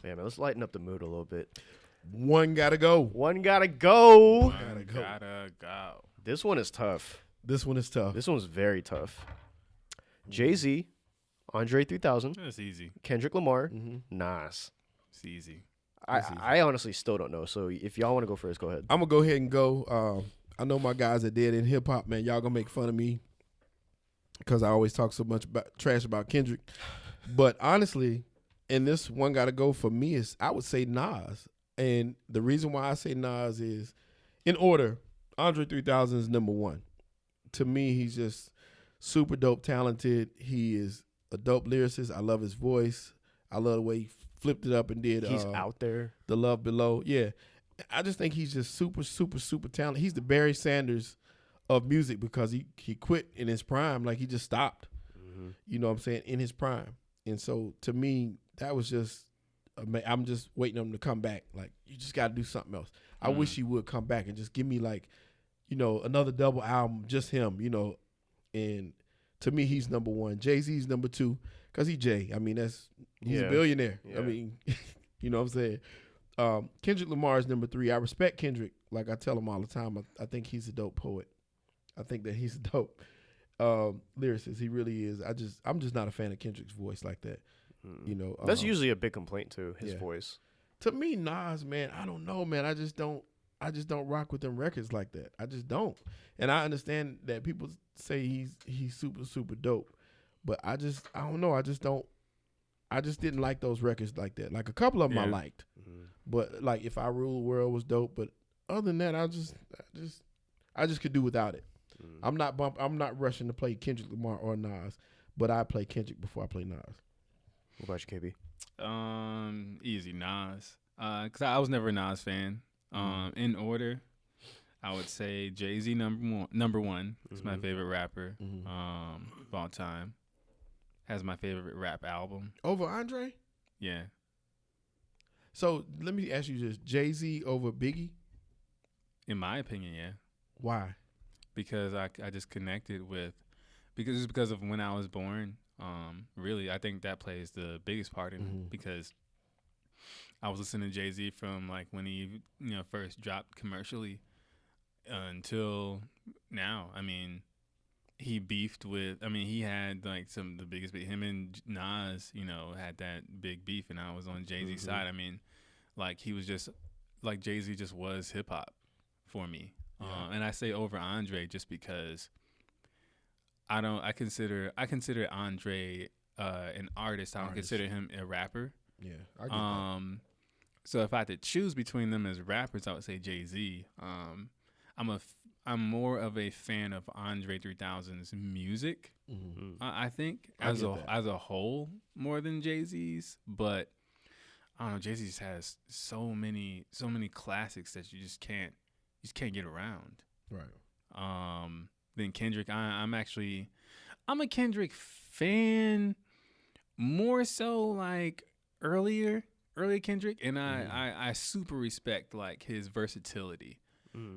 Yeah, man, let's lighten up the mood a little bit. One gotta go. One gotta go. Gotta go. This one is tough. This one is tough. This one's very tough. Jay-Z, Andre 3000, That's easy. Kendrick Lamar, Mm-hmm. Nas. It's easy. I honestly still don't know. So if y'all want to go first, go ahead. I'm gonna go ahead and go. I know my guys are dead in hip hop, man. Y'all gonna make fun of me because I always talk so much about trash about Kendrick. But honestly, and this one gotta go for me is I would say Nas. And the reason why I say Nas is in order. Andre 3000 is number one. To me, he's just super dope, talented. He is a dope lyricist. I love his voice. I love the way he flipped it up and did. He's out there. The Love Below. Yeah. I just think he's just super, super, super talented. He's the Barry Sanders of music because he quit in his prime. Like, he just stopped. Mm-hmm. You know what I'm saying? In his prime. And so, to me, that was just, I'm just waiting on him to come back. Like, you just got to do something else. I wish he would come back and just give me, like, you know, another double album, just him, you know. And to me, he's number one. Jay-Z's number two because he's Jay. I mean, he's a billionaire. Yeah. I mean, you know what I'm saying? Kendrick Lamar is number three. I respect Kendrick. Like I tell him all the time, I think he's a dope poet. I think that he's a dope lyricist. He really is. I'm just not a fan of Kendrick's voice like that. You know, That's usually a big complaint too. His yeah. voice. To me, Nas, man, I don't know, man. I just don't rock with them records like that. I just don't. And I understand that people say he's super, super dope. But I don't know. I just didn't like those records like that. Like a couple of them I liked. Mm-hmm. But like If I Rule the World was dope. But other than that, I just could do without it. I'm not rushing to play Kendrick Lamar or Nas, but I play Kendrick before I play Nas. What about you, KB? Easy Nas. Cause I was never a Nas fan. In order, I would say Jay-Z number one. He's my favorite rapper of all time. Has my favorite rap album. Over Andre? Yeah. So let me ask you this: Jay-Z over Biggie? In my opinion, yeah. Why? Because I just connected with, because of when I was born. Really, I think that plays the biggest part in it because I was listening to Jay-Z from like when he first dropped commercially until now. I mean, he beefed with. I mean, he had like some of the biggest. Him and Nas, had that big beef, and I was on Jay-Z's side. I mean, like he was just like Jay-Z just was hip hop for me. And I say over Andre just because I consider Andre an artist. I don't consider him a rapper. Yeah, I get that. So if I had to choose between them as rappers, I would say Jay-Z. I'm more of a fan of Andre 3000's music. I think as a whole more than Jay-Z's, but I don't know. Jay-Z just has so many classics that you just can't get around. Right. Then Kendrick, I'm a Kendrick fan, more so like earlier Kendrick, and I super respect like his versatility.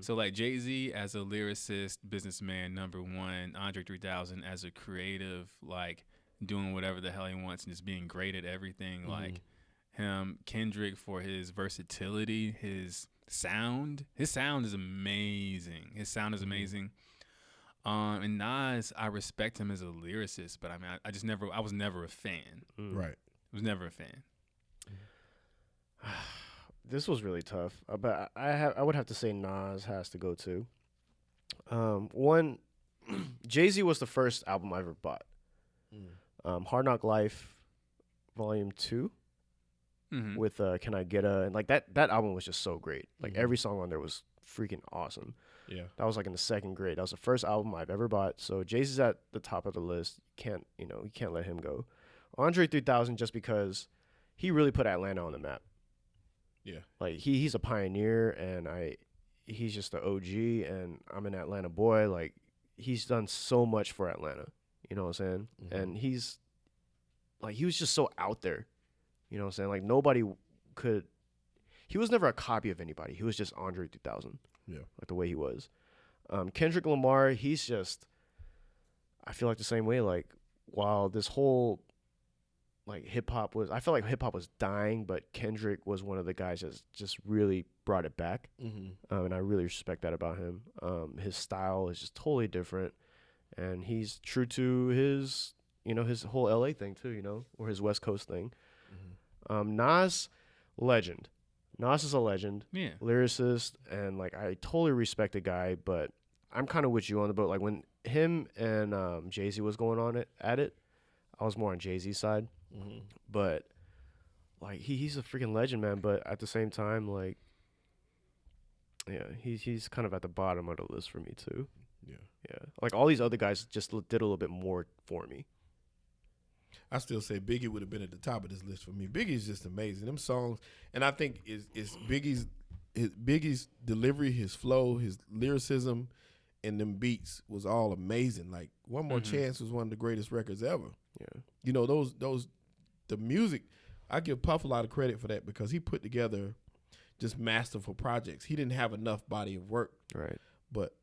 So like Jay-Z as a lyricist, businessman, number one, Andre 3000 as a creative, like doing whatever the hell he wants and just being great at everything, like him. Kendrick for his versatility, his sound is amazing. And Nas, I respect him as a lyricist, but I mean, I was never a fan. Right. I was never a fan. This was really tough, but I would have to say Nas has to go too. One, Jay-Z was the first album I ever bought. Hard Knock Life, Volume 2, with Can I Get A, and like that album was just so great. Like every song on there was freaking awesome. Yeah, that was like in the second grade. That was the first album I've ever bought. So Jay-Z's at the top of the list. You can't let him go. Andre 3000 just because he really put Atlanta on the map. Yeah, like he's a pioneer, and he's just the OG, and I'm an Atlanta boy. Like he's done so much for Atlanta. You know what I'm saying? And he was just so out there. You know what I'm saying? Like nobody could. He was never a copy of anybody. He was just Andre 3000. Yeah, like the way he was. Kendrick Lamar, he's just. I feel like the same way. Like while this whole like hip hop was. I felt like hip hop was dying, but Kendrick was one of the guys that just really brought it back, and I really respect that about him. His style is just totally different, and he's true to his his whole LA thing too, or his West Coast thing. Nas, legend. Nas is a legend, Yeah. lyricist, and like I totally respect the guy, but I'm kind of with you on the boat. Like when him and Jay-Z was going on at it, I was more on Jay-Z's side. But like he's a freaking legend, man. But at the same time, like yeah, he's kind of at the bottom of the list for me too. Yeah. Like all these other guys just did a little bit more for me. I still say Biggie would have been at the top of this list for me. Biggie's just amazing. Them songs, and I think is Biggie's delivery, his flow, his lyricism, and them beats was all amazing. Like One More Chance was one of the greatest records ever. Yeah. Those the music. I give Puff a lot of credit for that because he put together just masterful projects. He didn't have enough body of work, Right. but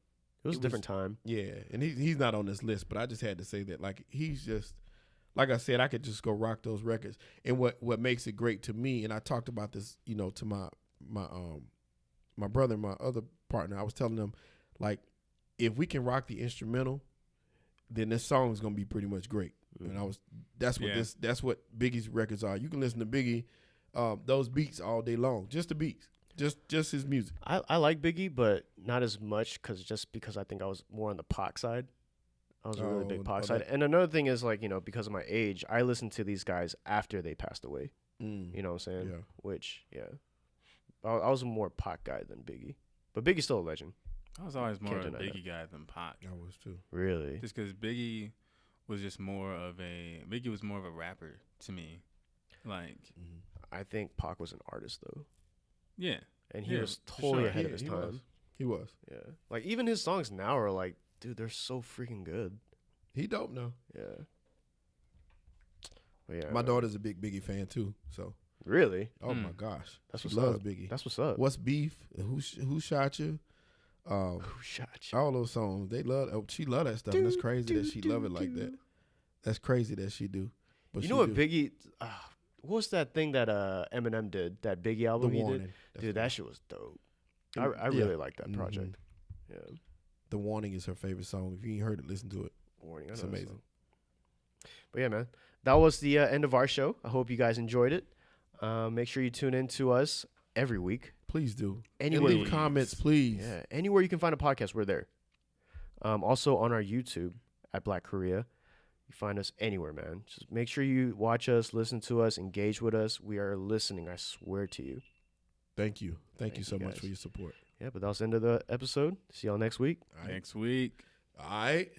It was a different time. yeah, and he's not on this list, but I just had to say that. Like he's just, like I said, I could just go rock those records. And what makes it great to me, and I talked about this, to my brother and my other partner. I was telling them, like, if we can rock the instrumental, then this song is gonna be pretty much great. And that's what Biggie's records are. You can listen to Biggie, those beats all day long, just the beats. Just his music. I like Biggie, but not as much because I think I was more on the Pac side. I was a really big Pac side. And another thing is like, because of my age, I listened to these guys after they passed away. You know what I'm saying? Yeah. Which, yeah. I was a more Pac guy than Biggie. But Biggie's still a legend. I was always more of a deny Biggie guy than Pac. I was too. Really? Just because Biggie was more of a rapper to me. Like, I think Pac was an artist, though. yeah. And he was for totally sure. ahead of his time. He was. Yeah. Like, even his songs now are like, dude, they're so freaking good. He dope now. Yeah. But yeah. My daughter's a big Biggie fan too. So Really? oh my gosh, That's she what's loves up. Biggie. That's what's up. What's beef? Who shot you? Who shot you? All those songs they love. Oh, she love that stuff. And that's crazy that she love it like that. That's crazy that she do. But You she know what do. Biggie? What was that thing that Eminem did? That Biggie album The he Warning. did? That's Dude, the- that shit was dope. I Yeah. really like that project. Yeah. The Warning is her favorite song. If you ain't heard it, listen to it. Warning. I It's know that amazing. song. But yeah, man, that was the end of our show. I hope you guys enjoyed it. Make sure you tune in to us every week. Please do. Anywhere And leave comments, please. Yeah, anywhere you can find a podcast, we're there. Also on our YouTube at Black Korea. You find us anywhere, man. Just make sure you watch us, listen to us, engage with us. We are listening, I swear to you. Thank you. Thank you Thank so you, much guys. for your support. Yeah, but that was the end of the episode. See y'all next week. All right. Next week. All right.